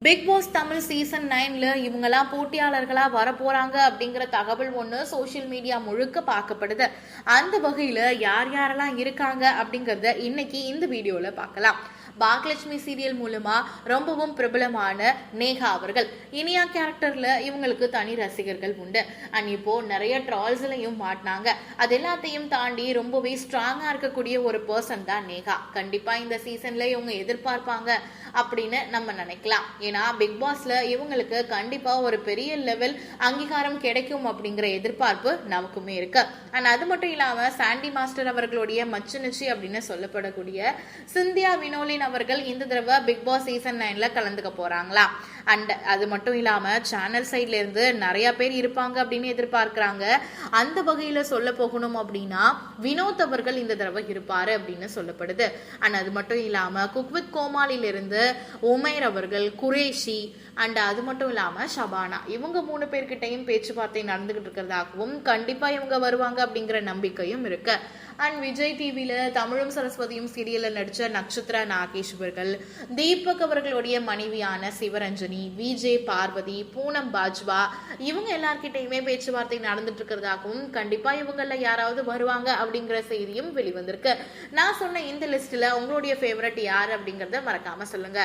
Big pass Tamil season 9ல இவங்கெல்லாம் போட்டியாளர்களா வரப்போறாங்க அப்படிங்கிற தகவல் ஒன்று சோசியல் மீடியா முழுக்க பார்க்கப்படுது. அந்த வகையில யார் யாரெல்லாம் இருக்காங்க அப்படிங்கறத இன்னைக்கு இந்த வீடியோல பார்க்கலாம். பாக்யலட்சுமி சீரியல் மூலமா ரொம்பவும் பிரபலமான நேஹா அவர்கள் இனியா கேரக்டர்ல இவங்களுக்கு தனி ரசிகர்கள் உண்டு. அண்ட் இப்போ நிறைய ட்ரால்ஸ்லயும் மாட்டினாங்க. அது எல்லாத்தையும் தாண்டி ரொம்பவே ஸ்ட்ராங்கா இருக்கக்கூடிய ஒரு பர்சன் தான் நேஹா. கண்டிப்பா இந்த சீசன்ல இவங்க எதிர்பார்ப்பாங்க அப்படின்னு நம்ம நினைக்கலாம். ஏன்னா பிக் பாஸ்ல இவங்களுக்கு கண்டிப்பா ஒரு பெரிய லெவல் அங்கீகாரம் கிடைக்கும் அப்படிங்கிற எதிர்பார்ப்பு நமக்குமே இருக்கு. அண்ட் அது மட்டும் இல்லாம சாண்டி மாஸ்டர் அவர்களுடைய மச்சுனிச்சி அப்படின்னு சொல்லப்படக்கூடிய சிந்தியா வினோலின் அவர்கள் இந்த தடவை பிக் பாஸ் சீசன் 9ல கலந்துக்க போறாங்களா. அண்ட் அது மட்டும் இல்லாம சேனல் சைட்ல இருந்து நிறைய பேர் இருப்பாங்க அப்படின்னு எதிர்பார்க்கிறாங்க. அந்த வகையில சொல்ல போகணும் அப்படின்னா வினோத் அவர்கள் இந்த தடவை இருப்பாரு அப்படின்னு சொல்லப்படுது. அண்ட் அது மட்டும் இல்லாம குக் வித் கோமாளில இருந்து உமேர் அவர்கள், குரேஷி அண்ட் அது மட்டும் இல்லாம ஷபானா இவங்க 3 பேர்கிட்டையும் பேச்சுவார்த்தை நடந்துகிட்டு இருக்கிறதாகவும் கண்டிப்பா இவங்க வருவாங்க அப்படிங்கிற நம்பிக்கையும் இருக்கு. அண்ட் விஜய் டிவில தமிழும் சரஸ்வதியும் சீரியல்ல நடிச்ச நட்சத்திர நாகேஸ்வர்கள், தீபக் அவர்களுடைய மனைவியான சிவரஞ்சனி, விஜே பார்வதி, பூனம் பாஜ்வா இவங்க எல்லார்கிட்டையுமே பேச்சுவார்த்தை நடந்துட்டு இருக்கிறதாகவும் கண்டிப்பா இவங்கள யாராவது வருவாங்க அப்படிங்கிற செய்தியும் வெளிவந்திருக்கு. நான் சொன்ன இந்த லிஸ்ட்ல உங்களுடைய ஃபேவரட் யார் அப்படிங்கறத மறக்காம சொல்லுங்க.